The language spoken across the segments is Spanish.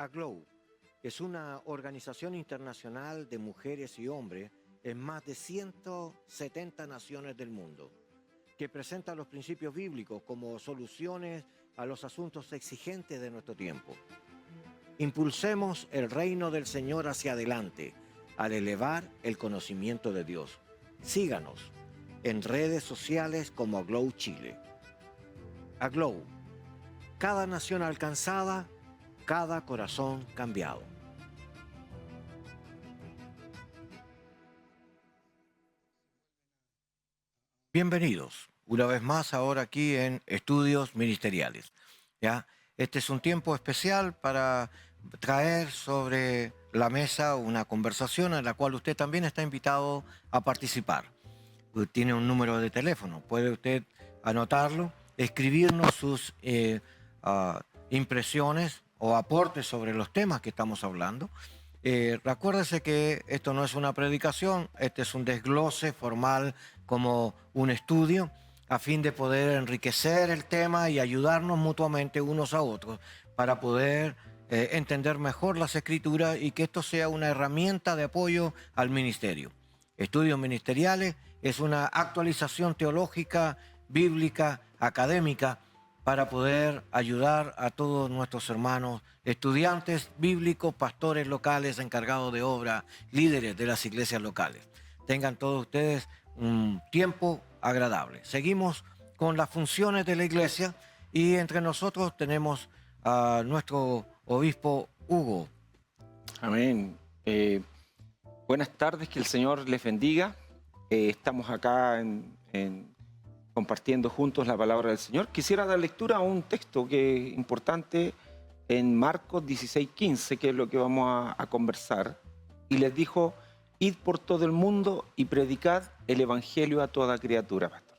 AGLOW es una organización internacional de mujeres y hombres en más de 170 naciones del mundo, que presenta los principios bíblicos como soluciones a los asuntos exigentes de nuestro tiempo. Impulsemos el reino del Señor hacia adelante al elevar el conocimiento de Dios. Síganos en redes sociales como AGLOW Chile. AGLOW, cada nación alcanzada, cada corazón cambiado. Bienvenidos una vez más ahora aquí en Estudios Ministeriales. ¿Ya? Este es un tiempo especial para traer sobre la mesa una conversación en la cual usted también está invitado a participar. Tiene un número de teléfono, puede usted anotarlo, escribirnos sus impresiones o aportes sobre los temas que estamos hablando. Recuérdese que esto no es una predicación, este es un desglose formal como un estudio a fin de poder enriquecer el tema y ayudarnos mutuamente unos a otros para poder entender mejor las Escrituras y que esto sea una herramienta de apoyo al ministerio. Estudios Ministeriales es una actualización teológica, bíblica, académica, para poder ayudar a todos nuestros hermanos, estudiantes bíblicos, pastores locales, encargados de obra, líderes de las iglesias locales. Tengan todos ustedes un tiempo agradable. Seguimos con las funciones de la iglesia y entre nosotros tenemos a nuestro obispo Hugo. Amén. Buenas tardes, que el Señor les bendiga. Estamos acá compartiendo juntos la palabra del Señor. Quisiera dar lectura a un texto que es importante en Marcos 16:15, que es lo que vamos a conversar. Y les dijo: id por todo el mundo y predicad el evangelio a toda criatura, pastor.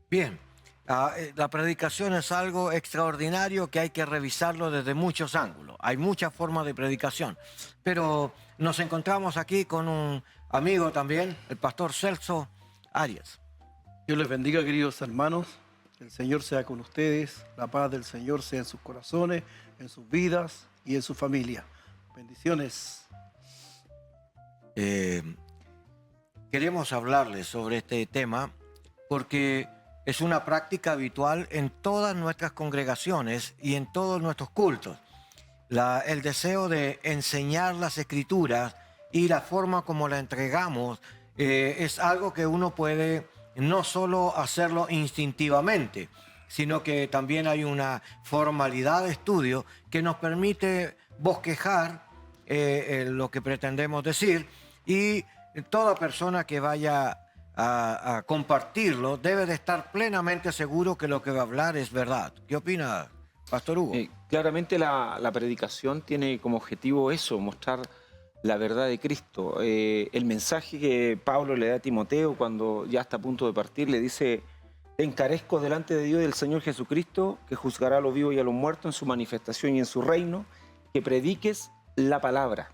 Bien, la predicación es algo extraordinario que hay que revisarlo desde muchos ángulos. Hay muchas formas de predicación, pero nos encontramos aquí con un amigo también, el pastor Celso Arias. Dios les bendiga, queridos hermanos. El Señor sea con ustedes. La paz del Señor sea en sus corazones, en sus vidas y en su familia. Bendiciones. Queremos hablarles sobre este tema porque es una práctica habitual en todas nuestras congregaciones y en todos nuestros cultos. El deseo de enseñar las Escrituras y la forma como la entregamos es algo que uno puede no solo hacerlo instintivamente, sino que también hay una formalidad de estudio que nos permite bosquejar lo que pretendemos decir, y toda persona que vaya a compartirlo debe de estar plenamente seguro que lo que va a hablar es verdad. ¿Qué opina, Pastor Hugo? Claramente la predicación tiene como objetivo eso, mostrar la verdad de Cristo. El mensaje que Pablo le da a Timoteo cuando ya está a punto de partir, le dice: te encarezco delante de Dios y del Señor Jesucristo, que juzgará a los vivos y a los muertos en su manifestación y en su reino, que prediques la palabra,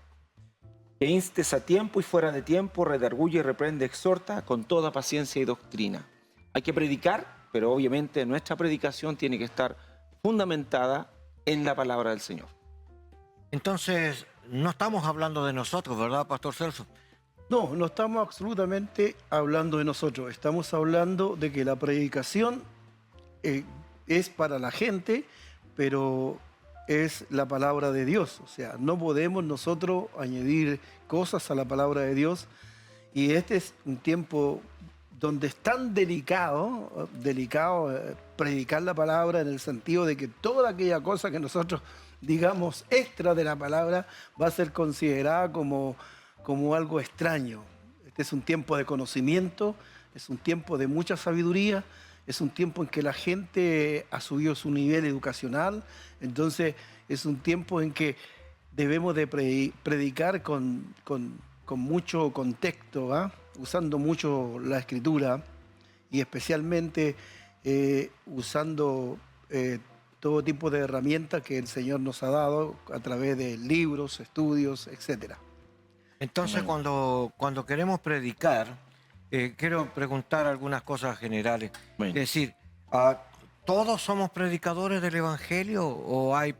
que instes a tiempo y fuera de tiempo, redarguye, reprende, exhorta con toda paciencia y doctrina. Hay que predicar, pero obviamente nuestra predicación tiene que estar fundamentada en la palabra del Señor. Entonces, no estamos hablando de nosotros, ¿verdad, Pastor Celso? No, no estamos absolutamente hablando de nosotros. Estamos hablando de que la predicación es para la gente, pero es la palabra de Dios. O sea, no podemos nosotros añadir cosas a la palabra de Dios. Y este es un tiempo donde es tan delicado predicar la palabra, en el sentido de que toda aquella cosa que nosotros digamos extra de la palabra va a ser considerada como algo extraño. Este es un tiempo de conocimiento, es un tiempo de mucha sabiduría, es un tiempo en que la gente ha subido su nivel educacional. Entonces es un tiempo en que debemos de predicar con mucho contexto, usando mucho la Escritura, y especialmente usando todo tipo de herramientas que el Señor nos ha dado a través de libros, estudios, etc. Entonces, cuando queremos predicar, quiero preguntar algunas cosas generales. Bueno. Es decir, ¿todos somos predicadores del Evangelio o hay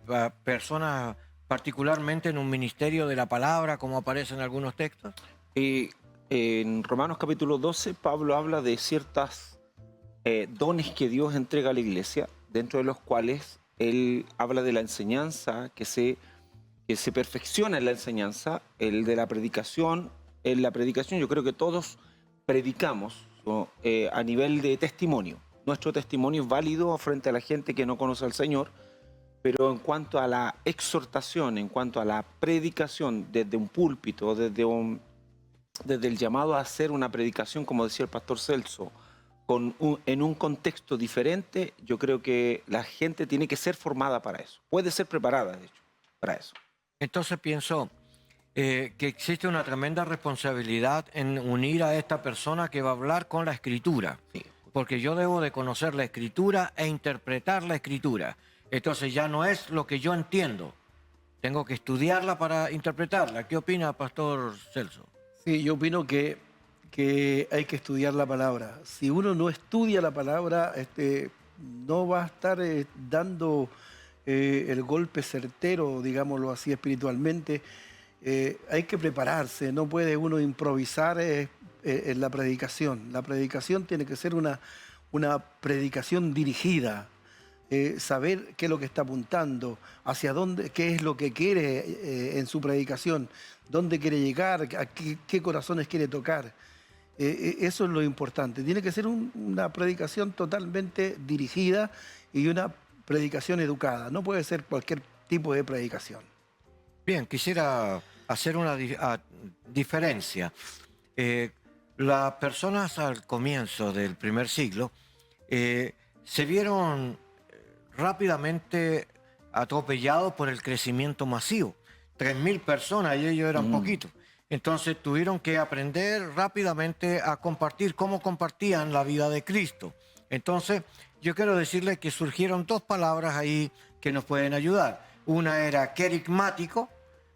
personas particularmente en un ministerio de la palabra, como aparece en algunos textos? En Romanos capítulo 12, Pablo habla de ciertas dones que Dios entrega a la iglesia, dentro de los cuales él habla de la enseñanza, que se perfecciona en la enseñanza, el de la predicación. En la predicación yo creo que todos predicamos, ¿no? A nivel de testimonio. Nuestro testimonio es válido frente a la gente que no conoce al Señor, pero en cuanto a la exhortación, en cuanto a la predicación desde un púlpito, desde el llamado a hacer una predicación, como decía el pastor Celso, en un contexto diferente, yo creo que la gente tiene que ser formada para eso. Puede ser preparada, de hecho, para eso. Entonces pienso que existe una tremenda responsabilidad en unir a esta persona que va a hablar con la Escritura. Sí. Porque yo debo de conocer la Escritura e interpretar la Escritura. Entonces ya no es lo que yo entiendo. Tengo que estudiarla para interpretarla. ¿Qué opina, Pastor Celso? Sí, yo opino que hay que estudiar la palabra. Si uno no estudia la palabra, no va a estar dando el golpe certero, digámoslo así, espiritualmente. Hay que prepararse, no puede uno improvisar en la predicación. La predicación tiene que ser una predicación dirigida. Saber qué es lo que está apuntando, hacia dónde, qué es lo que quiere en su predicación, dónde quiere llegar, a qué corazones quiere tocar. Eso es lo importante. Tiene que ser una predicación totalmente dirigida y una predicación educada. No puede ser cualquier tipo de predicación. Bien, quisiera hacer una diferencia. Las personas al comienzo del primer siglo se vieron rápidamente atropellados por el crecimiento masivo. 3.000 personas y ellos eran poquitos. Entonces tuvieron que aprender rápidamente a compartir, cómo compartían la vida de Cristo. Entonces yo quiero decirles que surgieron dos palabras ahí que nos pueden ayudar. Una era querigmático,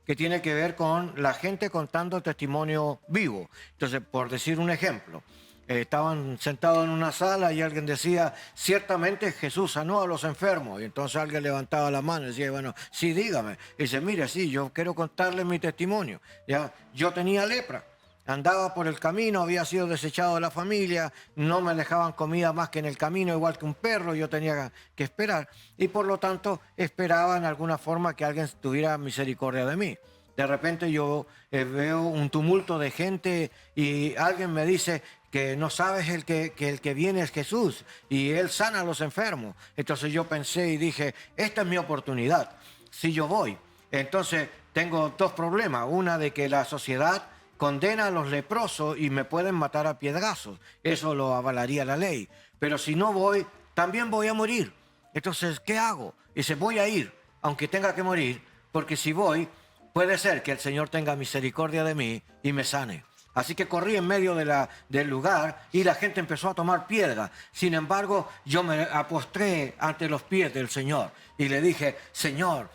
que tiene que ver con la gente contando testimonio vivo. Entonces, por decir un ejemplo, estaban sentados en una sala y alguien decía, ciertamente Jesús sanó a los enfermos. Y entonces alguien levantaba la mano y decía, bueno, sí, dígame. Y dice, mire, sí, yo quiero contarle mi testimonio. ¿Ya? Yo tenía lepra, andaba por el camino, había sido desechado de la familia, no me dejaban comida más que en el camino, igual que un perro, yo tenía que esperar. Y por lo tanto esperaba en alguna forma que alguien tuviera misericordia de mí. De repente yo veo un tumulto de gente y alguien me dice que no sabes que el que viene es Jesús y Él sana a los enfermos. Entonces yo pensé y dije, esta es mi oportunidad, si yo voy. Entonces tengo dos problemas, una de que la sociedad condena a los leprosos y me pueden matar a piedrazos, eso lo avalaría la ley. Pero si no voy, también voy a morir. Entonces, ¿qué hago? Dice, voy a ir, aunque tenga que morir, porque si voy, puede ser que el Señor tenga misericordia de mí y me sane. Así que corrí en medio del lugar y la gente empezó a tomar piedra. Sin embargo, yo me apostré ante los pies del Señor y le dije, Señor,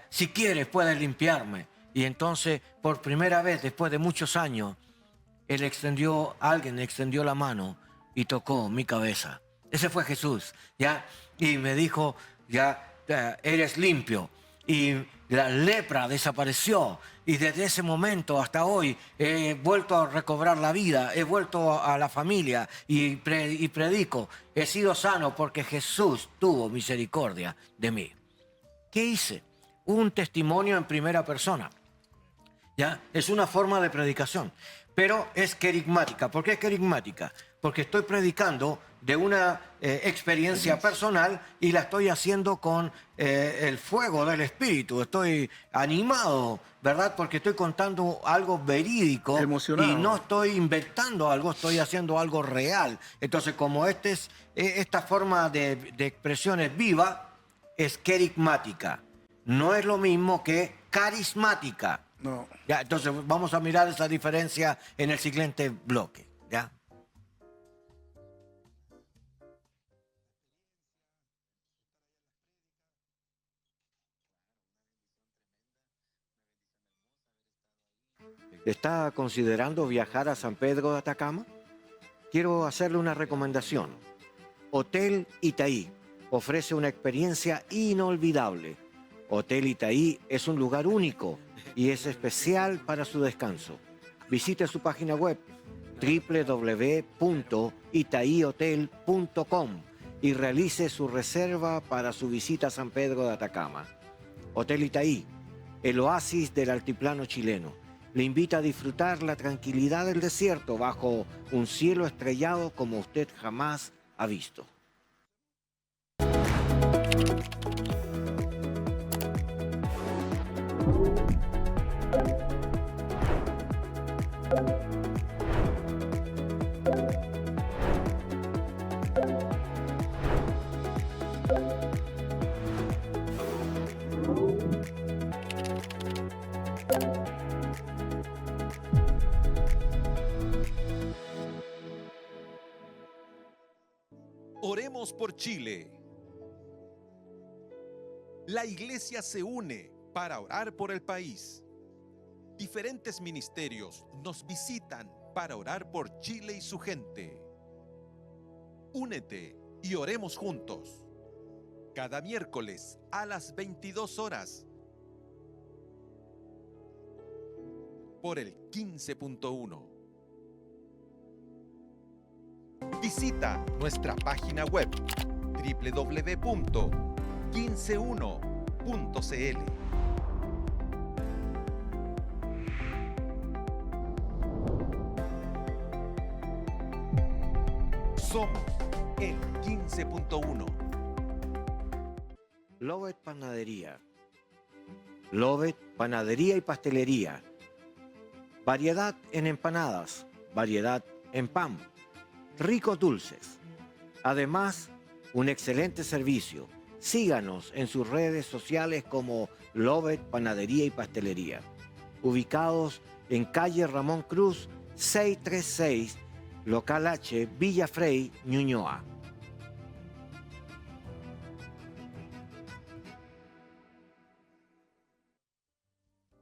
si quieres puedes limpiarme. Y entonces, por primera vez, después de muchos años, alguien extendió la mano y tocó mi cabeza. Ese fue Jesús, ¿ya? Y me dijo, ya, eres limpio. Y la lepra desapareció. Y desde ese momento hasta hoy he vuelto a recobrar la vida, he vuelto a la familia y predico. He sido sano porque Jesús tuvo misericordia de mí. ¿Qué hice? Un testimonio en primera persona. ¿Ya? Es una forma de predicación, pero es querigmática. ¿Por qué es querigmática? Porque estoy predicando de una experiencia personal y la estoy haciendo con el fuego del Espíritu. Estoy animado, ¿verdad? Porque estoy contando algo verídico. Emocionado. Y no estoy inventando algo, estoy haciendo algo real. Entonces, como esta forma de expresión es viva, es querigmática. No es lo mismo que carismática. No. Ya, entonces vamos a mirar esa diferencia en el siguiente bloque. ¿Ya? ¿Está considerando viajar a San Pedro de Atacama? Quiero hacerle una recomendación. Hotel Itaí ofrece una experiencia inolvidable. Hotel Itaí es un lugar único y es especial para su descanso. Visite su página web www.itaihotel.com y realice su reserva para su visita a San Pedro de Atacama. Hotel Itaí, el oasis del altiplano chileno, le invita a disfrutar la tranquilidad del desierto bajo un cielo estrellado como usted jamás ha visto. Oremos por Chile. La iglesia se une para orar por el país. Diferentes ministerios nos visitan para orar por Chile y su gente. Únete y oremos juntos. Cada miércoles a las 22 horas. Por el 15.1. Visita nuestra página web www.15uno.cl. Somos el 15.1. Lovet Panadería. Lovet Panadería y Pastelería. Variedad en empanadas, variedad en pan, ricos dulces. Además, un excelente servicio. Síganos en sus redes sociales como Lovet Panadería y Pastelería. Ubicados en calle Ramón Cruz, 636, Local H, Villa Frey, Ñuñoa.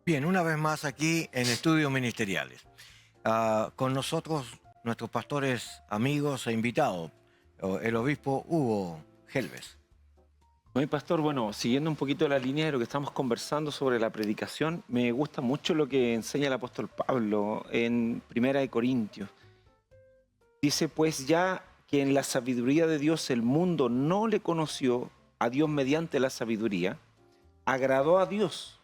Bien, una vez más aquí en Estudios Ministeriales. Con nosotros, nuestros pastores amigos e invitados, el obispo Hugo Gelbes. Muy pastor, bueno, siguiendo un poquito la línea de lo que estamos conversando sobre la predicación, me gusta mucho lo que enseña el apóstol Pablo en 1 Corintios. Dice, pues ya que en la sabiduría de Dios el mundo no le conoció a Dios mediante la sabiduría, agradó a Dios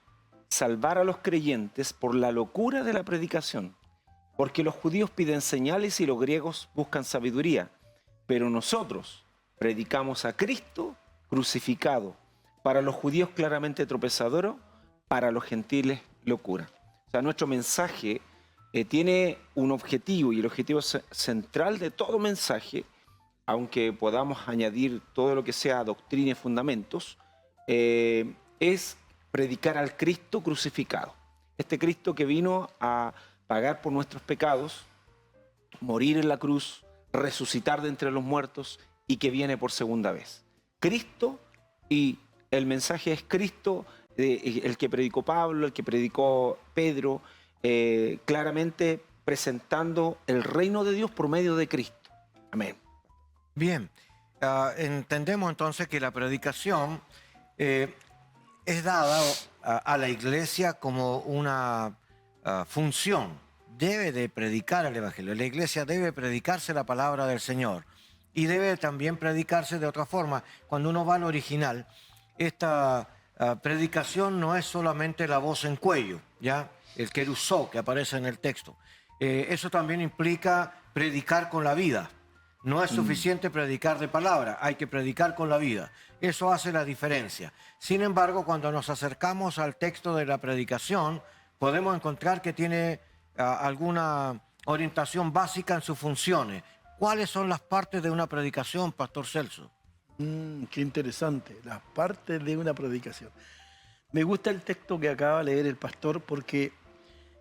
salvar a los creyentes por la locura de la predicación, porque los judíos piden señales y los griegos buscan sabiduría, pero nosotros predicamos a Cristo crucificado, para los judíos claramente tropezadero, para los gentiles locura. O sea, nuestro mensaje tiene un objetivo, y el objetivo central de todo mensaje, aunque podamos añadir todo lo que sea doctrina y fundamentos, es predicar al Cristo crucificado. Este Cristo que vino a pagar por nuestros pecados, morir en la cruz, resucitar de entre los muertos y que viene por segunda vez. Cristo, y el mensaje es Cristo, el que predicó Pablo, el que predicó Pedro, claramente presentando el reino de Dios por medio de Cristo. Amén. Bien, entendemos entonces que la predicación es dada a la iglesia como una función. Debe de predicar el Evangelio. La iglesia debe predicarse la palabra del Señor y debe también predicarse de otra forma. Cuando uno va al original, esta predicación no es solamente la voz en cuello, ¿ya? El querusó que aparece en el texto. Eso también implica predicar con la vida. No es suficiente predicar de palabra, hay que predicar con la vida. Eso hace la diferencia. Sin embargo, cuando nos acercamos al texto de la predicación, podemos encontrar que tiene alguna orientación básica en sus funciones. ¿Cuáles son las partes de una predicación, Pastor Celso? Qué interesante, las partes de una predicación. Me gusta el texto que acaba de leer el pastor porque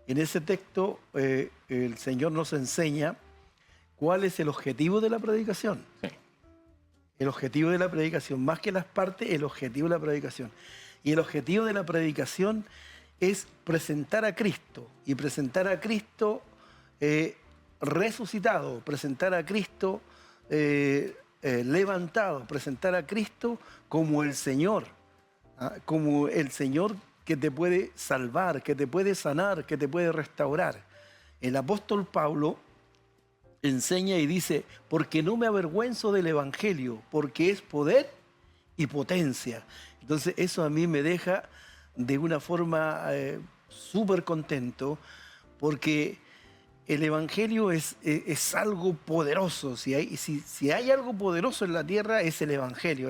en ese texto el Señor nos enseña cuál es el objetivo de la predicación. Sí. El objetivo de la predicación, más que las partes, el objetivo de la predicación. Y el objetivo de la predicación es presentar a Cristo, y presentar a Cristo resucitado, presentar a Cristo levantado, presentar a Cristo como el Señor como el Señor que te puede salvar, que te puede sanar, que te puede restaurar. El apóstol Pablo enseña y dice, porque no me avergüenzo del Evangelio, porque es poder y potencia. Entonces eso a mí me deja de una forma súper contento, porque el Evangelio es algo poderoso. Si hay algo poderoso en la tierra, es el Evangelio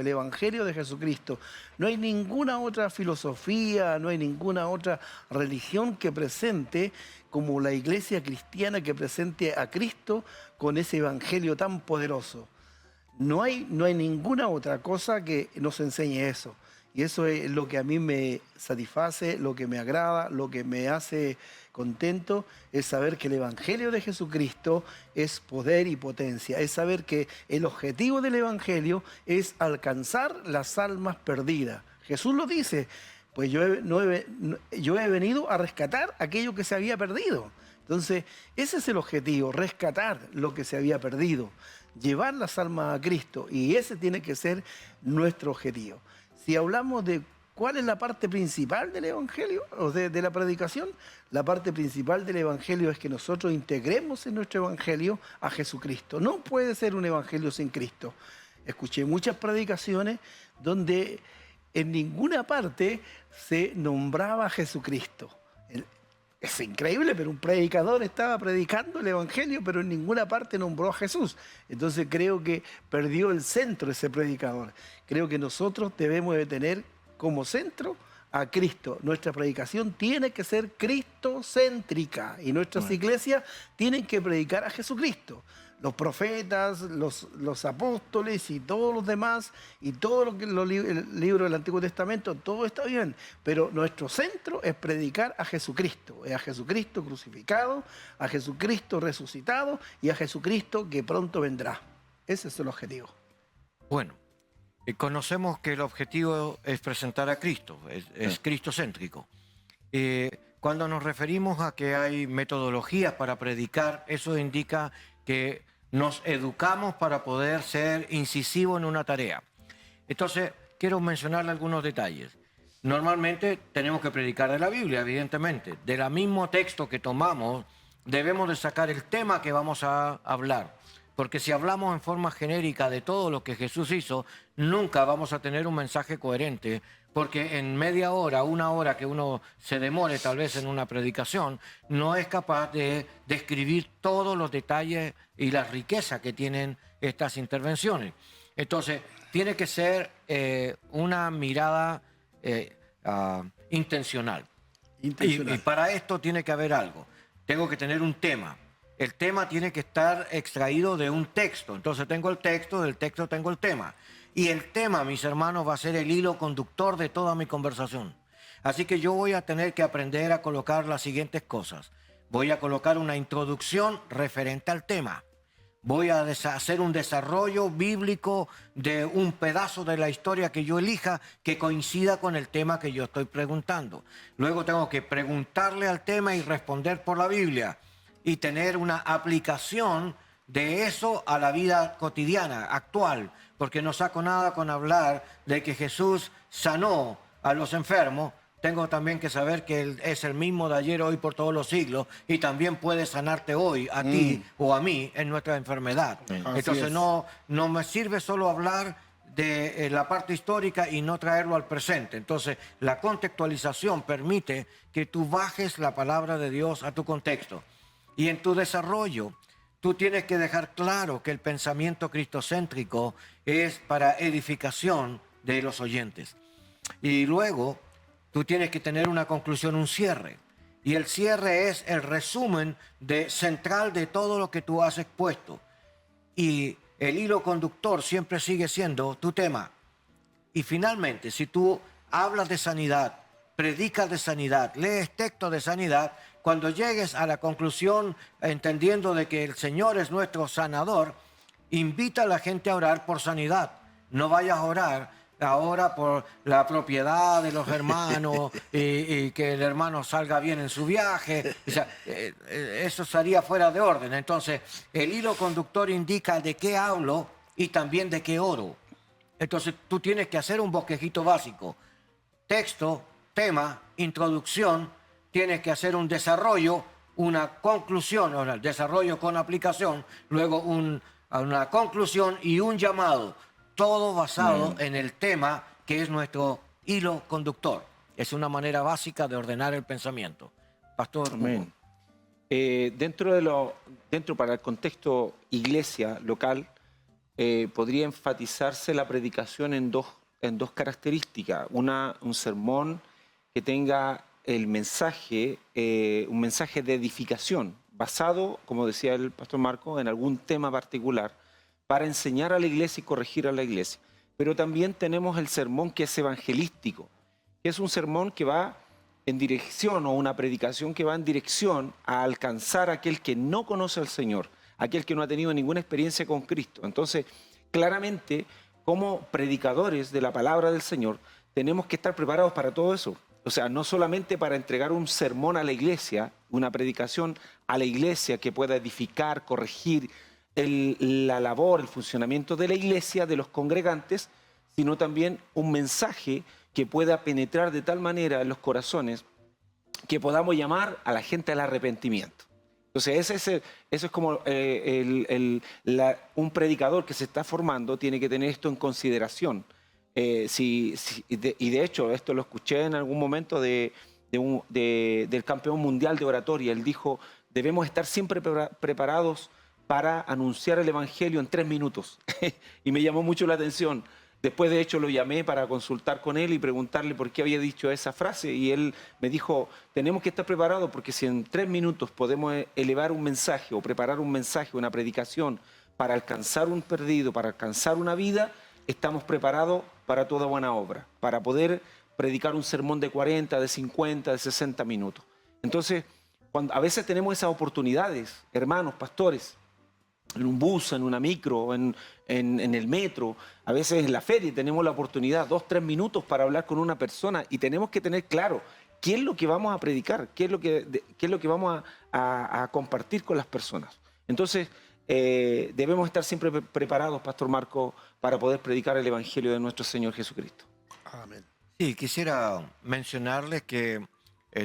de Jesucristo. No hay ninguna otra filosofía, no hay ninguna otra religión que presente como la iglesia cristiana, que presente a Cristo con ese Evangelio tan poderoso. No hay ninguna otra cosa que nos enseñe eso. Y eso es lo que a mí me satisface, lo que me agrada, lo que me hace contento, es saber que el Evangelio de Jesucristo es poder y potencia. Es saber que el objetivo del Evangelio es alcanzar las almas perdidas. Jesús lo dice, pues yo he venido a rescatar aquello que se había perdido. Entonces, ese es el objetivo, rescatar lo que se había perdido, llevar las almas a Cristo, y ese tiene que ser nuestro objetivo. Si hablamos de cuál es la parte principal del Evangelio, o de la predicación, la parte principal del Evangelio es que nosotros integremos en nuestro Evangelio a Jesucristo. No puede ser un Evangelio sin Cristo. Escuché muchas predicaciones donde en ninguna parte se nombraba a Jesucristo. Es increíble, pero un predicador estaba predicando el Evangelio, pero en ninguna parte nombró a Jesús. Entonces creo que perdió el centro ese predicador. Creo que nosotros debemos de tener como centro a Cristo. Nuestra predicación tiene que ser cristocéntrica, y nuestras iglesias tienen que predicar a Jesucristo. Los profetas, los apóstoles y todos los demás, y todos los libros del Antiguo Testamento, todo está bien, pero nuestro centro es predicar a Jesucristo crucificado, a Jesucristo resucitado y a Jesucristo que pronto vendrá. Ese es el objetivo. Bueno, conocemos que el objetivo es presentar a Cristo, es cristocéntrico. Cuando nos referimos a que hay metodologías para predicar, eso indica que nos educamos para poder ser incisivos en una tarea. Entonces, quiero mencionarle algunos detalles. Normalmente tenemos que predicar de la Biblia, evidentemente. Del mismo texto que tomamos, debemos de sacar el tema que vamos a hablar. Porque si hablamos en forma genérica de todo lo que Jesús hizo, nunca vamos a tener un mensaje coherente, porque en media hora, una hora que uno se demore tal vez en una predicación, no es capaz de describir todos los detalles y la riqueza que tienen estas intervenciones. Entonces, tiene que ser una mirada intencional. Y para esto tiene que haber algo. Tengo que tener un tema. El tema tiene que estar extraído de un texto. Entonces tengo el texto, del texto tengo el tema. Y el tema, mis hermanos, va a ser el hilo conductor de toda mi conversación. Así que yo voy a tener que aprender a colocar las siguientes cosas. Voy a colocar una introducción referente al tema. Voy a hacer un desarrollo bíblico de un pedazo de la historia que yo elija que coincida con el tema que yo estoy preguntando. Luego tengo que preguntarle al tema y responder por la Biblia y tener una aplicación de eso a la vida cotidiana, actual, porque no saco nada con hablar de que Jesús sanó a los enfermos. Tengo también que saber que Él es el mismo de ayer, hoy, por todos los siglos, y también puede sanarte hoy a ti o a mí en nuestra enfermedad. Entonces no me sirve solo hablar de la parte histórica y no traerlo al presente. Entonces la contextualización permite que tú bajes la palabra de Dios a tu contexto. Y en tu desarrollo, tú tienes que dejar claro que el pensamiento cristocéntrico es para edificación de los oyentes. Y luego, tú tienes que tener una conclusión, un cierre. Y el cierre es el resumen central de todo lo que tú has expuesto. Y el hilo conductor siempre sigue siendo tu tema. Y finalmente, si tú hablas de sanidad, predicas de sanidad, lees textos de sanidad, cuando llegues a la conclusión, entendiendo de que el Señor es nuestro sanador, invita a la gente a orar por sanidad. No vayas a orar ahora por la propiedad de los hermanos y que el hermano salga bien en su viaje. O sea, eso estaría fuera de orden. Entonces, el hilo conductor indica de qué hablo y también de qué oro. Entonces, tú tienes que hacer un bosquejito básico. texto, tema, introducción, tienes que hacer un desarrollo, una conclusión, o sea, el desarrollo con aplicación, luego una conclusión y un llamado, todo basado en el tema que es nuestro hilo conductor. Es una manera básica de ordenar el pensamiento. Pastor Hugo. Amén. Dentro para el contexto iglesia local, podría enfatizarse la predicación en dos características. Un sermón que tenga el mensaje, un mensaje de edificación, basado, como decía el pastor Marco, en algún tema particular, para enseñar a la iglesia y corregir a la iglesia. Pero también tenemos el sermón que es evangelístico, que es un sermón que va en dirección, o una predicación que va en dirección a alcanzar a aquel que no conoce al Señor, aquel que no ha tenido ninguna experiencia con Cristo. Entonces, claramente, como predicadores de la palabra del Señor, tenemos que estar preparados para todo eso. O sea, no solamente para entregar un sermón a la iglesia, una predicación a la iglesia que pueda edificar, corregir la labor, el funcionamiento de la iglesia, de los congregantes, sino también un mensaje que pueda penetrar de tal manera en los corazones que podamos llamar a la gente al arrepentimiento. Entonces, eso es como un predicador que se está formando tiene que tener esto en consideración. Y de hecho, esto lo escuché en algún momento del campeón mundial de oratoria. Él dijo, debemos estar siempre preparados para anunciar el evangelio en 3 minutos. Y me llamó mucho la atención. Después, de hecho, lo llamé para consultar con él y preguntarle por qué había dicho esa frase. Y él me dijo, tenemos que estar preparados porque si en 3 minutos podemos elevar un mensaje o preparar un mensaje, una predicación para alcanzar un perdido, para alcanzar una vida, estamos preparados para toda buena obra, para poder predicar un sermón de 40, de 50, de 60 minutos. Entonces, a veces tenemos esas oportunidades, hermanos, pastores, en un bus, en una micro, en el metro, a veces en la feria tenemos la oportunidad, 2, 3 minutos para hablar con una persona y tenemos que tener claro qué es lo que vamos a predicar, qué es lo que vamos a compartir con las personas. Entonces, debemos estar siempre preparados, Pastor Marco, para poder predicar el Evangelio de nuestro Señor Jesucristo. Amén. Sí, quisiera mencionarles que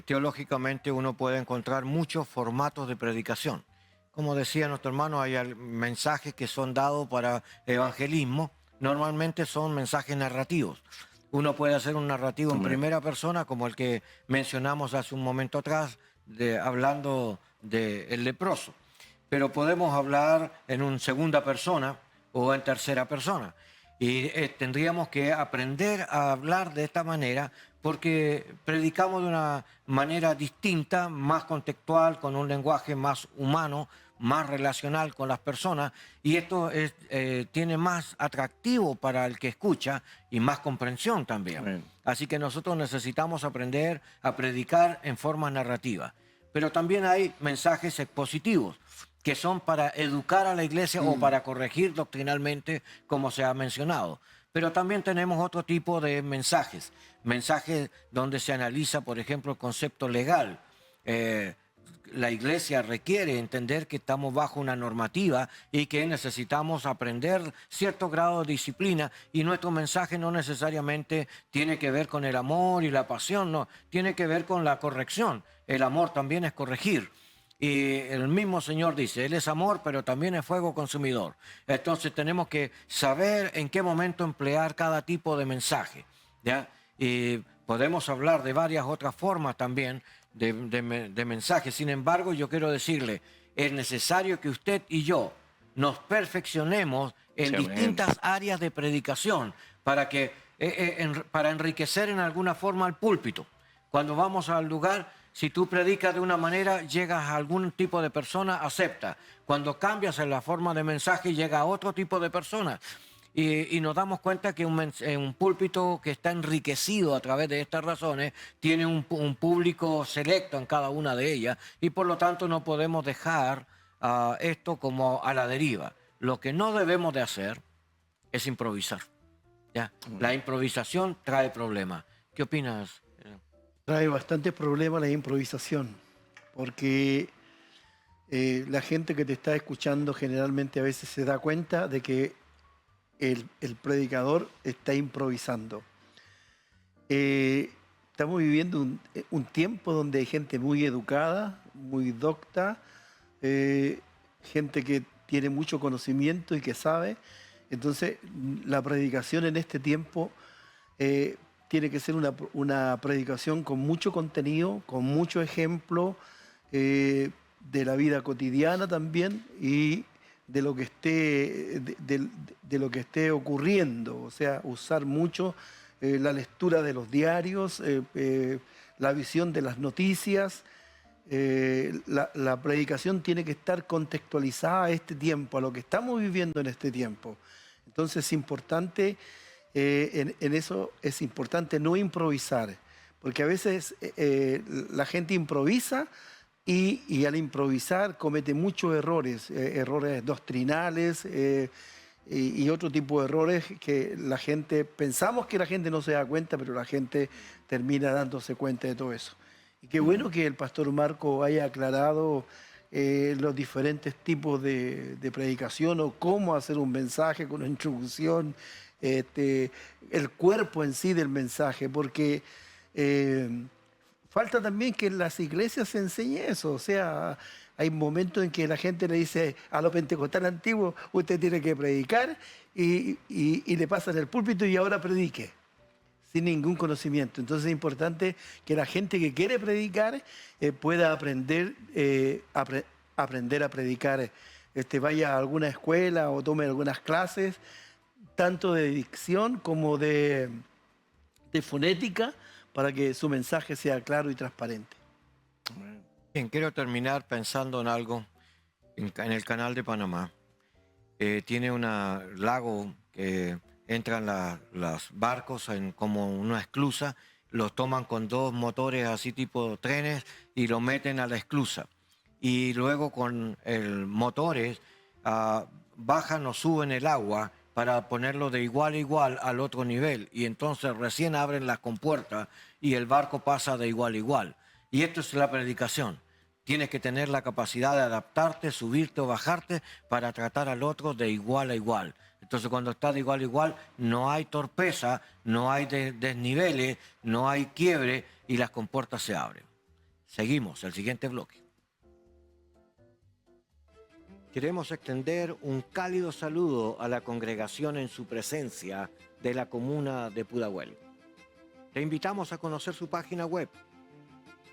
teológicamente uno puede encontrar muchos formatos de predicación. Como decía nuestro hermano, hay mensajes que son dados para evangelismo, normalmente son mensajes narrativos. Uno puede hacer un narrativo en primera persona, como el que mencionamos hace un momento atrás, hablando del leproso. Pero podemos hablar en una segunda persona o en tercera persona. Y tendríamos que aprender a hablar de esta manera porque predicamos de una manera distinta, más contextual, con un lenguaje más humano, más relacional con las personas, y esto tiene más atractivo para el que escucha y más comprensión también. Amén. Así que nosotros necesitamos aprender a predicar en forma narrativa. Pero también hay mensajes expositivos, que son para educar a la iglesia o para corregir doctrinalmente, como se ha mencionado. Pero también tenemos otro tipo de mensajes donde se analiza, por ejemplo, el concepto legal. La iglesia requiere entender que estamos bajo una normativa y que necesitamos aprender cierto grado de disciplina, y nuestro mensaje no necesariamente tiene que ver con el amor y la pasión, no, tiene que ver con la corrección. El amor también es corregir. Y el mismo Señor dice, Él es amor, pero también es fuego consumidor. Entonces tenemos que saber en qué momento emplear cada tipo de mensaje, ¿ya? Y podemos hablar de varias otras formas también de mensajes. Sin embargo, yo quiero decirle, es necesario que usted y yo nos perfeccionemos en distintas áreas de predicación para enriquecer en alguna forma al púlpito. Cuando vamos al lugar, si tú predicas de una manera, llegas a algún tipo de persona, acepta. Cuando cambias en la forma de mensaje, llega a otro tipo de persona. Y nos damos cuenta que un púlpito que está enriquecido a través de estas razones tiene un público selecto en cada una de ellas, y por lo tanto no podemos dejar esto como a la deriva. Lo que no debemos de hacer es improvisar, ¿ya? La improvisación trae problemas. ¿Qué opinas? Trae bastantes problemas la improvisación, porque la gente que te está escuchando generalmente a veces se da cuenta de que el predicador está improvisando. Estamos viviendo un tiempo donde hay gente muy educada, muy docta, gente que tiene mucho conocimiento y que sabe. Entonces, la predicación en este tiempo tiene que ser una predicación con mucho contenido, con mucho ejemplo de la vida cotidiana también y de lo que esté, de lo que esté ocurriendo. O sea, usar mucho la lectura de los diarios, la visión de las noticias. La predicación tiene que estar contextualizada a este tiempo, a lo que estamos viviendo en este tiempo. Entonces es importante, en eso es importante no improvisar, porque a veces la gente improvisa y al improvisar comete muchos errores, errores doctrinales y otro tipo de errores que pensamos que la gente no se da cuenta, pero la gente termina dándose cuenta de todo eso. Y qué bueno que el pastor Marco haya aclarado los diferentes tipos de predicación o cómo hacer un mensaje con una introducción, el cuerpo en sí del mensaje, porque falta también que en las iglesias se enseñe eso. O sea, hay momentos en que la gente le dice a los pentecostales antiguos, usted tiene que predicar y le pasan el púlpito y ahora predique, sin ningún conocimiento. Entonces es importante que la gente que quiere predicar pueda aprender a predicar, vaya a alguna escuela o tome algunas clases, tanto de dicción como de fonética, para que su mensaje sea claro y transparente. Bien, quiero terminar pensando en algo en el canal de Panamá. Tiene un lago que entran los barcos en como una esclusa, los toman con dos motores así tipo trenes y lo meten a la esclusa. Y luego con el motores bajan o suben el agua para ponerlo de igual a igual al otro nivel. Y entonces recién abren las compuertas y el barco pasa de igual a igual. Y esto es la predicación. Tienes que tener la capacidad de adaptarte, subirte o bajarte para tratar al otro de igual a igual. Entonces, cuando está de igual a igual, no hay torpeza, no hay desniveles, no hay quiebre y las compuertas se abren. Seguimos, el siguiente bloque. Queremos extender un cálido saludo a la congregación en su presencia de la comuna de Pudahuel. Te invitamos a conocer su página web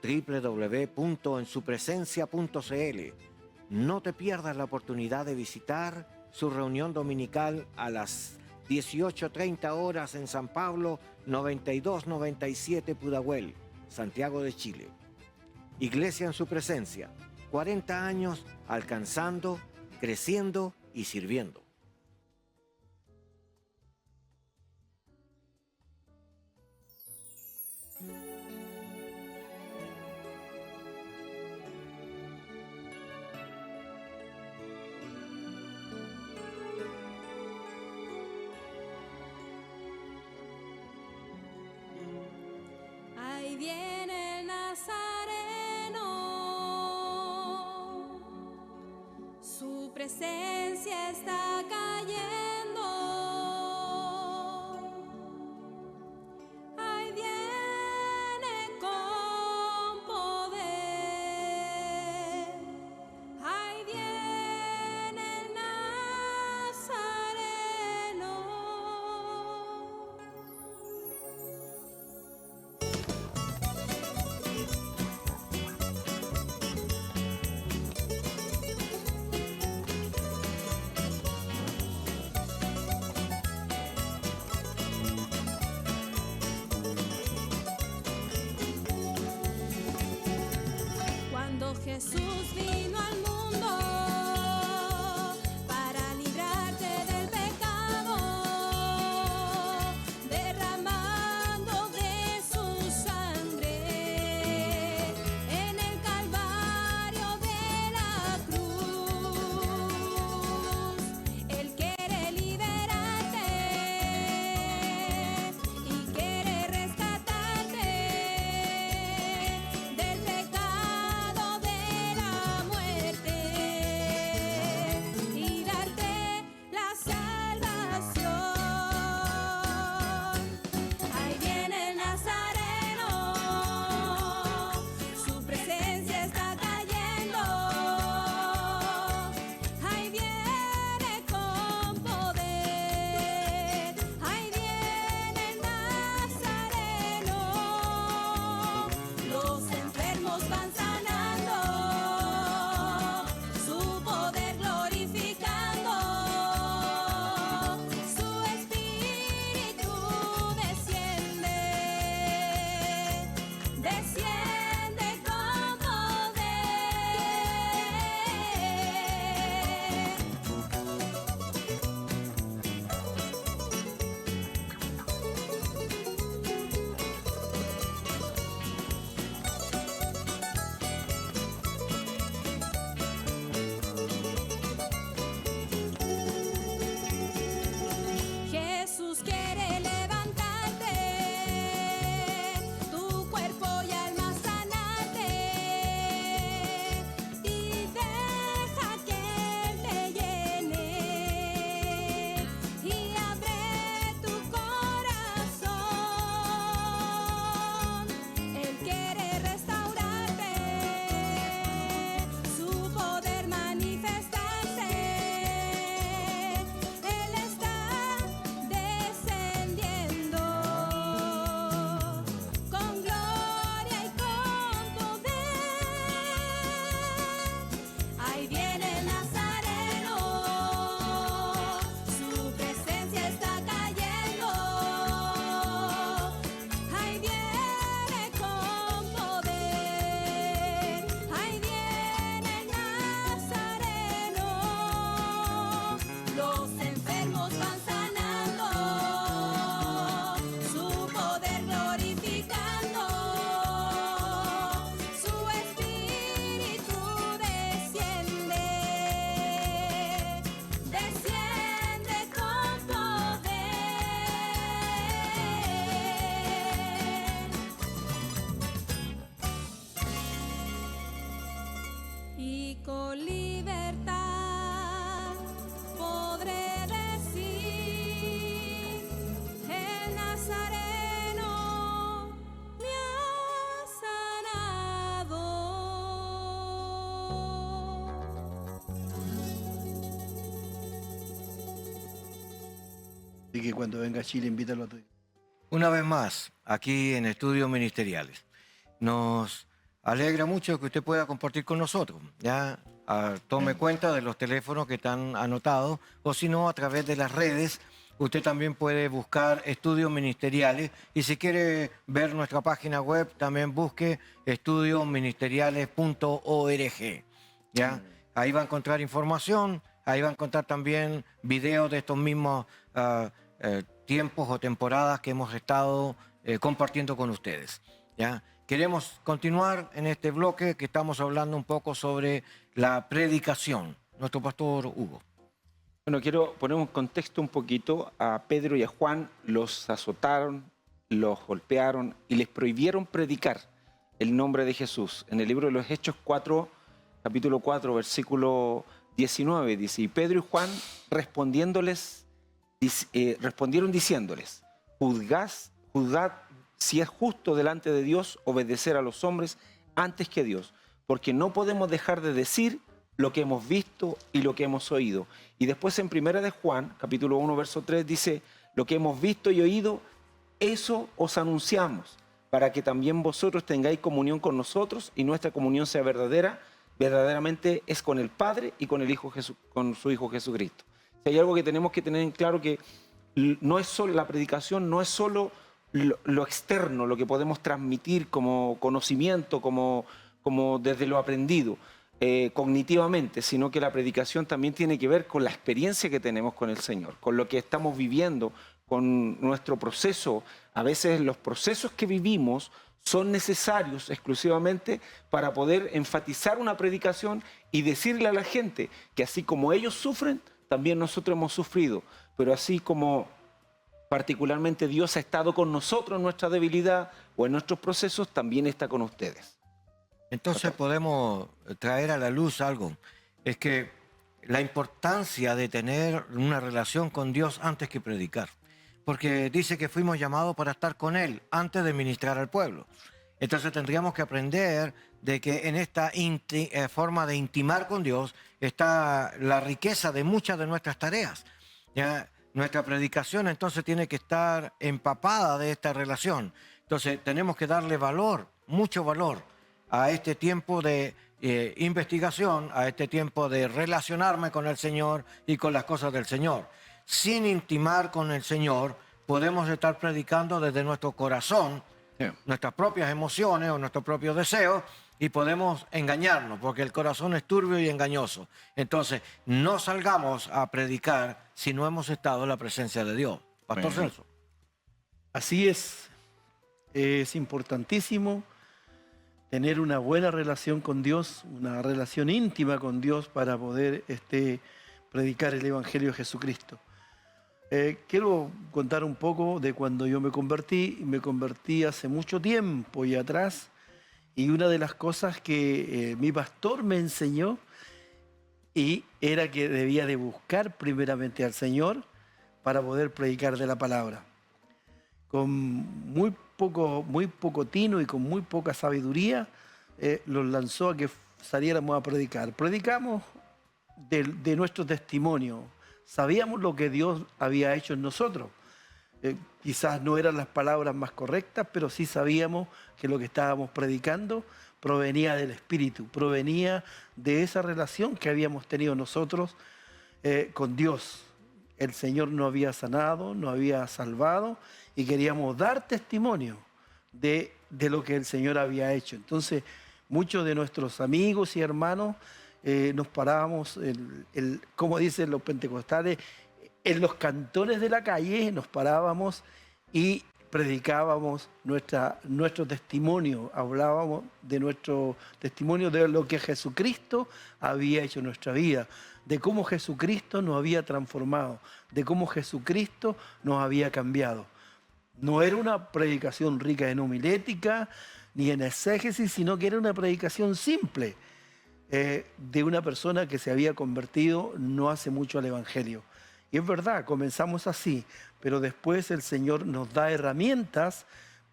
www.ensupresencia.cl. No te pierdas la oportunidad de visitar su reunión dominical a las 18:30 horas en San Pablo 9297 Pudahuel, Santiago de Chile. Iglesia en su presencia, 40 años alcanzando, creciendo y sirviendo. Ahí viene el Nazareno, su presencia está cayendo. Ahí viene con poder, ahí viene el Nazareno. Cuando Jesús vino al mundo para librarte del pecado, derramando de su sangre en el Calvario de la cruz, Él quiere liberarte y quiere rescatarte del pecado, de la Así que cuando venga a Chile, invítalo a tu iglesia. Una vez más, aquí en Estudios Ministeriales. Nos alegra mucho que usted pueda compartir con nosotros. Ya tome cuenta de los teléfonos que están anotados, o si no, a través de las redes. Usted también puede buscar Estudios Ministeriales, y si quiere ver nuestra página web, también busque estudiosministeriales.org. ¿Ya? Ahí va a encontrar información, ahí va a encontrar también videos de estos mismos tiempos o temporadas que hemos estado compartiendo con ustedes. ¿Ya? Queremos continuar en este bloque que estamos hablando un poco sobre la predicación. Nuestro pastor Hugo. Bueno, quiero poner un contexto un poquito. A Pedro y a Juan los azotaron, los golpearon y les prohibieron predicar el nombre de Jesús. En el libro de los Hechos 4, capítulo 4, versículo 19, dice: y Pedro y Juan respondieron diciéndoles: juzgad si es justo delante de Dios obedecer a los hombres antes que a Dios, porque no podemos dejar de decir lo que hemos visto y lo que hemos oído. Y después en Primera de Juan, capítulo 1, verso 3, dice: lo que hemos visto y oído, eso os anunciamos, para que también vosotros tengáis comunión con nosotros y nuestra comunión sea verdaderamente es con el Padre y con con su Hijo Jesucristo. Si hay algo que tenemos que tener en claro, que no es solo la predicación, no es solo lo externo, lo que podemos transmitir como conocimiento, como desde lo aprendido cognitivamente, sino que la predicación también tiene que ver con la experiencia que tenemos con el Señor, con lo que estamos viviendo, con nuestro proceso. A veces los procesos que vivimos son necesarios exclusivamente para poder enfatizar una predicación y decirle a la gente que así como ellos sufren, también nosotros hemos sufrido, pero así como particularmente Dios ha estado con nosotros en nuestra debilidad o en nuestros procesos, también está con ustedes. Entonces podemos traer a la luz algo. Es que la importancia de tener una relación con Dios antes que predicar. Porque dice que fuimos llamados para estar con Él antes de ministrar al pueblo. Entonces tendríamos que aprender de que en esta forma de intimar con Dios está la riqueza de muchas de nuestras tareas. ¿Ya? Nuestra predicación entonces tiene que estar empapada de esta relación. Entonces tenemos que darle valor, mucho valor, a este tiempo de investigación, a este tiempo de relacionarme con el Señor y con las cosas del Señor. Sin intimar con el Señor, podemos estar predicando desde nuestro corazón, nuestras propias emociones o nuestros propios deseos, y podemos engañarnos, porque el corazón es turbio y engañoso. Entonces, no salgamos a predicar si no hemos estado en la presencia de Dios. Pastor Celso. Así es importantísimo tener una buena relación con Dios, una relación íntima con Dios para poder predicar el Evangelio de Jesucristo. Quiero contar un poco de cuando yo me convertí hace mucho tiempo y atrás, y una de las cosas que mi pastor me enseñó era que debía de buscar primeramente al Señor para poder predicar de la palabra. Con muy poco tino y con muy poca sabiduría, los lanzó a que saliéramos a predicar. Predicamos de nuestro testimonio. Sabíamos lo que Dios había hecho en nosotros. Quizás no eran las palabras más correctas, pero sí sabíamos que lo que estábamos predicando provenía del Espíritu, provenía de esa relación que habíamos tenido nosotros con Dios. El Señor nos había sanado, nos había salvado y queríamos dar testimonio de lo que el Señor había hecho. Entonces, muchos de nuestros amigos y hermanos nos parábamos, como dicen los pentecostales, en los cantones de la calle nos parábamos y predicábamos nuestro testimonio, hablábamos de nuestro testimonio de lo que Jesucristo había hecho en nuestra vida, de cómo Jesucristo nos había transformado, de cómo Jesucristo nos había cambiado. No era una predicación rica en homilética ni en exégesis, sino que era una predicación simple de una persona que se había convertido no hace mucho al Evangelio. Y es verdad, comenzamos así, pero después el Señor nos da herramientas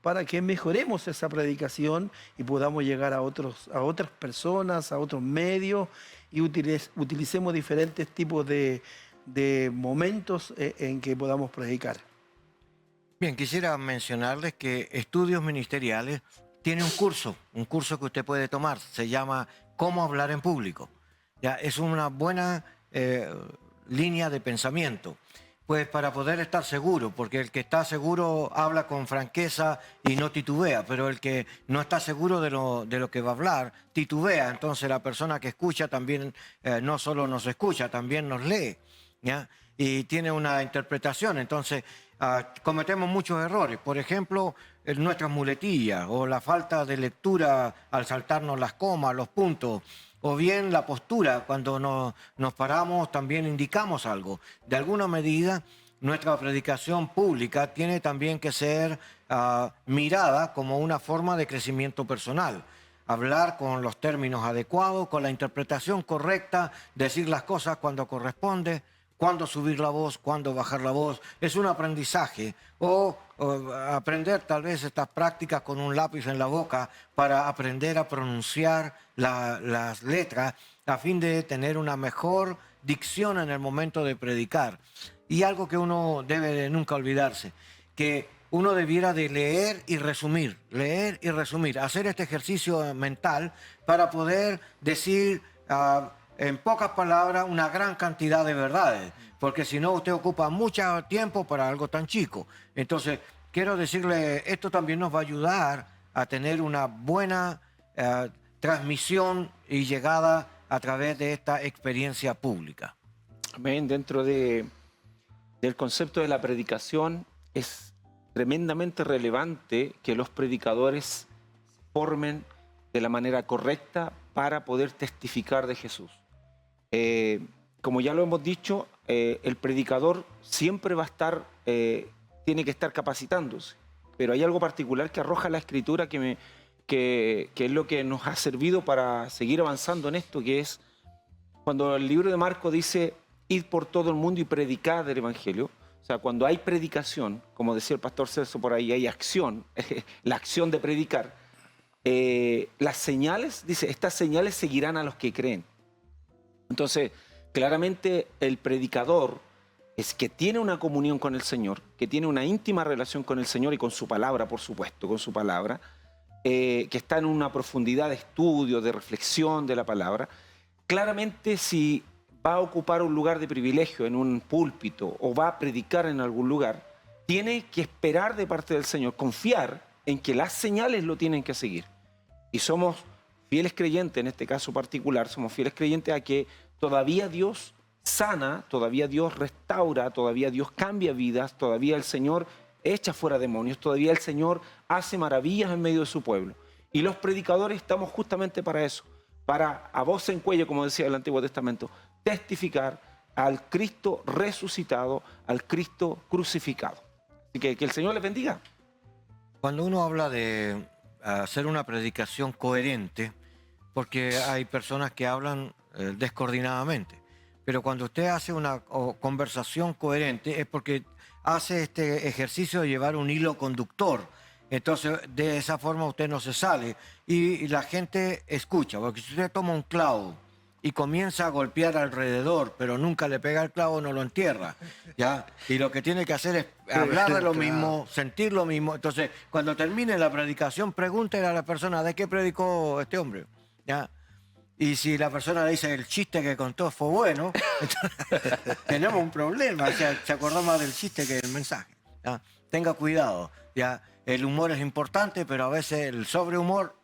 para que mejoremos esa predicación y podamos llegar a otras personas, a otros medios, y utilicemos diferentes tipos de de momentos en que podamos predicar. Bien, quisiera mencionarles que Estudios Ministeriales tiene un curso que usted puede tomar, se llama Cómo hablar en público. Ya, es una buena línea de pensamiento, pues para poder estar seguro, porque el que está seguro habla con franqueza y no titubea, pero el que no está seguro de lo que va a hablar, titubea. Entonces la persona que escucha también no solo nos escucha, también nos lee, ¿ya? Y tiene una interpretación. Entonces cometemos muchos errores. Por ejemplo, nuestras muletillas o la falta de lectura al saltarnos las comas, los puntos, o bien la postura, cuando nos paramos también indicamos algo. De alguna medida, nuestra predicación pública tiene también que ser mirada como una forma de crecimiento personal. Hablar con los términos adecuados, con la interpretación correcta, decir las cosas cuando corresponde, cuándo subir la voz, cuándo bajar la voz. Es un aprendizaje. O aprender tal vez estas prácticas con un lápiz en la boca para aprender a pronunciar las letras a fin de tener una mejor dicción en el momento de predicar. Y algo que uno debe de nunca olvidarse, que uno debiera de leer y resumir, hacer este ejercicio mental para poder decir en pocas palabras una gran cantidad de verdades, porque si no usted ocupa mucho tiempo para algo tan chico. Entonces, quiero decirle, esto también nos va a ayudar a tener una buena transmisión y llegada a través de esta experiencia pública. Amén. Dentro del concepto de la predicación es tremendamente relevante que los predicadores formen de la manera correcta para poder testificar de Jesús. Como ya lo hemos dicho, el predicador siempre va a estar, tiene que estar capacitándose, pero hay algo particular que arroja la Escritura que es lo que nos ha servido para seguir avanzando en esto, que es cuando el libro de Marcos dice, id por todo el mundo y predicad el Evangelio. O sea, cuando hay predicación, como decía el pastor Celso por ahí, hay acción, la acción de predicar. Las señales, dice, estas señales seguirán a los que creen. Entonces, claramente el predicador es que tiene una comunión con el Señor, que tiene una íntima relación con el Señor y con su palabra, por supuesto, con su palabra, que está en una profundidad de estudio, de reflexión de la palabra. Claramente, si va a ocupar un lugar de privilegio en un púlpito o va a predicar en algún lugar, tiene que esperar de parte del Señor, confiar en que las señales lo tienen que seguir. Y somos fieles creyentes, en este caso particular, somos fieles creyentes a que todavía Dios sana, todavía Dios restaura, todavía Dios cambia vidas, todavía el Señor echa fuera demonios, todavía el Señor hace maravillas en medio de su pueblo. Y los predicadores estamos justamente para eso, para a voz en cuello, como decía el Antiguo Testamento, testificar al Cristo resucitado, al Cristo crucificado. Así que el Señor les bendiga. Cuando uno habla de hacer una predicación coherente, porque hay personas que hablan descoordinadamente, pero cuando usted hace una conversación coherente es porque hace este ejercicio de llevar un hilo conductor. Entonces, de esa forma usted no se sale y la gente escucha, porque si usted toma un clavo y comienza a golpear alrededor, pero nunca le pega el clavo, no lo entierra, ¿ya? Y lo que tiene que hacer es hablar de lo mismo, sentir lo mismo. Entonces, cuando termine la predicación, pregúntele a la persona, ¿de qué predicó este hombre? ¿Ya? Y si la persona dice el chiste que contó fue bueno, entonces, tenemos un problema. O sea, se acordó más del chiste que del mensaje, ¿ya? Tenga cuidado, ¿ya? El humor es importante, pero a veces el sobrehumor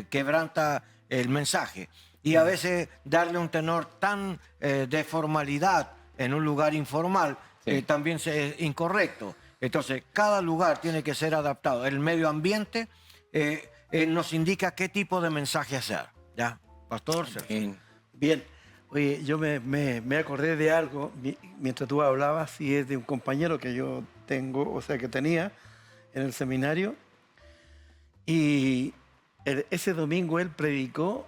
quebranta el mensaje. Y a veces darle un tenor tan de formalidad en un lugar informal también es incorrecto. Entonces, cada lugar tiene que ser adaptado. El medio ambiente nos indica qué tipo de mensaje hacer. ¿Ya, Pastor? Bien. Oye, yo me acordé de algo mientras tú hablabas, y es de un compañero que yo tengo, o sea, que tenía en el seminario. Y ese domingo él predicó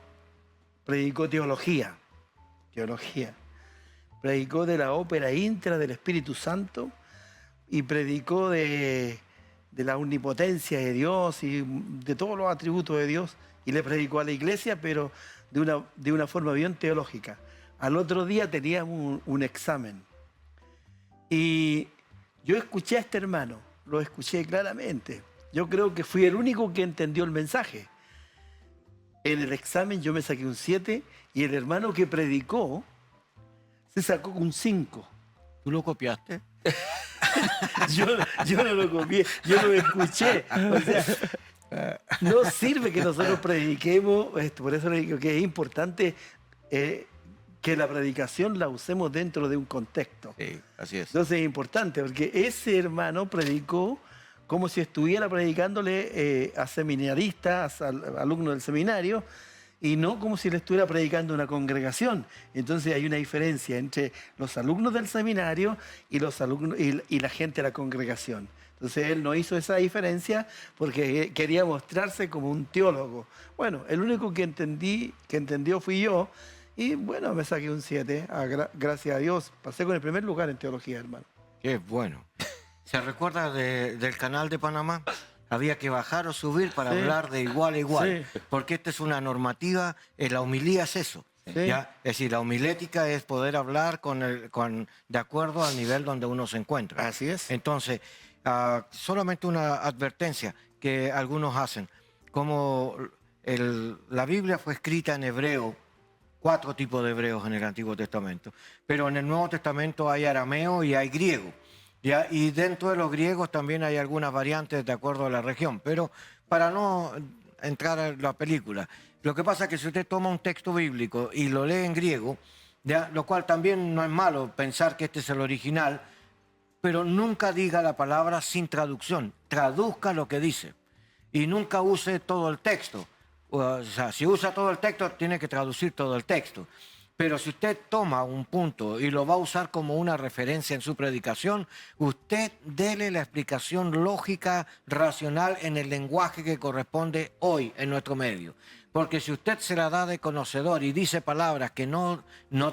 teología. Predicó de la ópera intra del Espíritu Santo y predicó de la omnipotencia de Dios y de todos los atributos de Dios, y le predicó a la iglesia, pero de una forma bien teológica. Al otro día teníamos un examen Y yo escuché a este hermano, lo escuché claramente. Yo creo que fui el único que entendió el mensaje. En el examen yo me saqué un 7 y el hermano que predicó se sacó un 5. ¿Tú lo copiaste? Yo, yo no lo copié, yo lo escuché. O sea, no sirve que nosotros prediquemos, por eso le digo que es importante que la predicación la usemos dentro de un contexto. Sí, así es. Entonces es importante, porque ese hermano predicó como si estuviera predicándole a seminaristas, a alumnos del seminario, y no como si le estuviera predicando a una congregación. Entonces hay una diferencia entre los alumnos del seminario y los alumnos y la gente de la congregación. Entonces él no hizo esa diferencia porque quería mostrarse como un teólogo. Bueno, el único que entendió fui yo, y bueno, me saqué un 7, gracias a Dios. Pasé con el primer lugar en teología, hermano. Qué bueno. ¿Se recuerda del canal de Panamá? Había que bajar o subir para Sí. hablar de igual a igual, Sí. porque esta es una normativa, la homilía es eso. Sí. ¿Ya? Es decir, la homilética es poder hablar de acuerdo al nivel donde uno se encuentra. Así es. Entonces, solamente una advertencia que algunos hacen. Como la Biblia fue escrita en hebreo, 4 tipos de hebreos en el Antiguo Testamento, pero en el Nuevo Testamento hay arameo y hay griego. ¿Ya? Y dentro de los griegos también hay algunas variantes de acuerdo a la región, pero para no entrar a la película, lo que pasa es que si usted toma un texto bíblico y lo lee en griego, ¿ya? Lo cual también no es malo pensar que este es el original, pero nunca diga la palabra sin traducción, traduzca lo que dice y nunca use todo el texto. O sea, si usa todo el texto, tiene que traducir todo el texto. Pero si usted toma un punto y lo va a usar como una referencia en su predicación, usted dele la explicación lógica, racional, en el lenguaje que corresponde hoy en nuestro medio. Porque si usted se la da de conocedor y dice palabras que no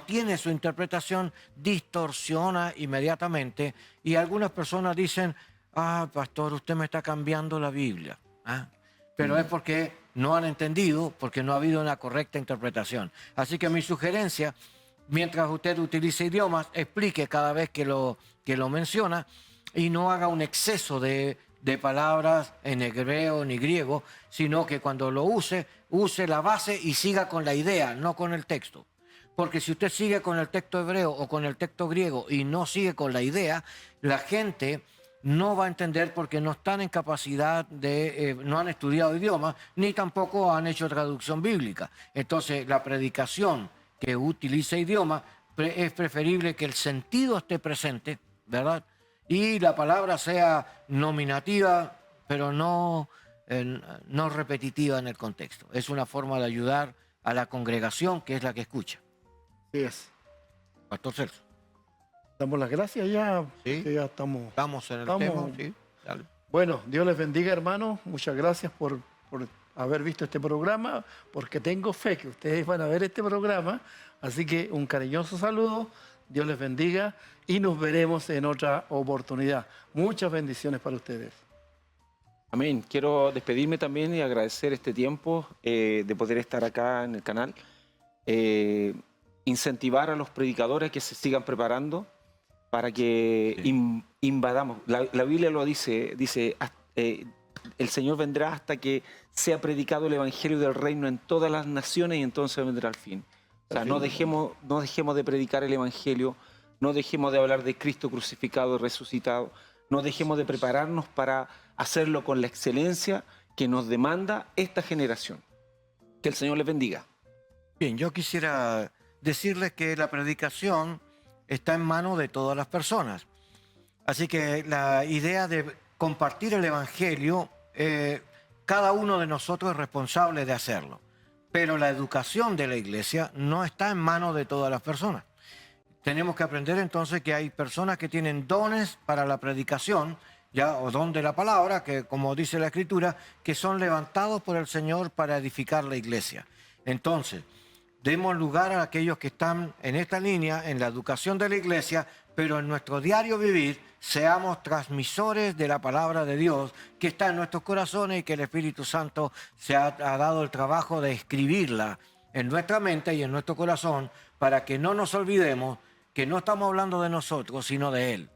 tiene su interpretación, distorsiona inmediatamente. Y algunas personas dicen, pastor, usted me está cambiando la Biblia. Pero es porque no han entendido, porque no ha habido una correcta interpretación. Así que mi sugerencia, mientras usted utilice idiomas, explique cada vez que lo menciona y no haga un exceso de palabras en hebreo ni griego, sino que cuando lo use la base y siga con la idea, no con el texto. Porque si usted sigue con el texto hebreo o con el texto griego y no sigue con la idea, la gente no va a entender porque no están en capacidad no han estudiado idiomas, ni tampoco han hecho traducción bíblica. Entonces, la predicación que utiliza idioma es preferible que el sentido esté presente, ¿verdad? Y la palabra sea nominativa, pero no repetitiva en el contexto. Es una forma de ayudar a la congregación, que es la que escucha. Así es. Pastor Celso. Damos las gracias ya, Sí. que ya estamos. Estamos en el Estamos. tema. Sí, dale. Bueno, Dios les bendiga, hermano. Muchas gracias por haber visto este programa, porque tengo fe que ustedes van a ver este programa. Así que un cariñoso saludo, Dios les bendiga y nos veremos en otra oportunidad. Muchas bendiciones para ustedes. Amén. Quiero despedirme también y agradecer este tiempo de poder estar acá en el canal. Incentivar a los predicadores que se sigan preparando para que invadamos. La Biblia lo dice, el Señor vendrá hasta que sea predicado el Evangelio del Reino en todas las naciones y entonces vendrá el fin. O sea, no dejemos de predicar el Evangelio, no dejemos de hablar de Cristo crucificado y resucitado, no dejemos de prepararnos para hacerlo con la excelencia que nos demanda esta generación. Que el Señor les bendiga. Bien, yo quisiera decirles que la predicación está en manos de todas las personas. Así que la idea de compartir el Evangelio, cada uno de nosotros es responsable de hacerlo. Pero la educación de la iglesia no está en manos de todas las personas. Tenemos que aprender entonces que hay personas que tienen dones para la predicación, ya, o don de la palabra, que como dice la Escritura, que son levantados por el Señor para edificar la iglesia. Entonces, demos lugar a aquellos que están en esta línea, en la educación de la iglesia, pero en nuestro diario vivir seamos transmisores de la palabra de Dios que está en nuestros corazones y que el Espíritu Santo ha dado el trabajo de escribirla en nuestra mente y en nuestro corazón para que no nos olvidemos que no estamos hablando de nosotros, sino de Él.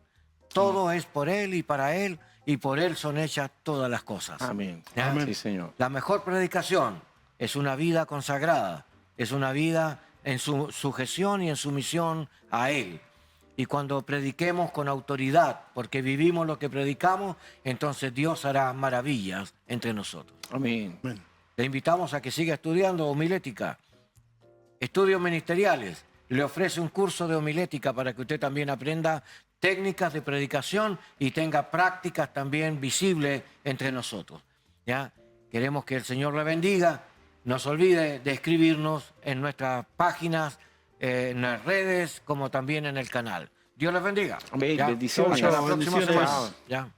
Todo es por Él y para Él, y por Él son hechas todas las cosas. Amén. ¿Ya? Sí, Señor. La mejor predicación es una vida consagrada, es una vida en su sujeción y en sumisión a Él. Y cuando prediquemos con autoridad, porque vivimos lo que predicamos, entonces Dios hará maravillas entre nosotros. Amén. Le invitamos a que siga estudiando homilética, estudios ministeriales. Le ofrece un curso de homilética para que usted también aprenda técnicas de predicación y tenga prácticas también visibles entre nosotros. ¿Ya? Queremos que el Señor le bendiga. No se olvide de escribirnos en nuestras páginas, en las redes, como también en el canal. Dios les bendiga. Amén. ¿Ya? Bendiciones. Hasta la próxima Bendiciones. semana. ¿Ya?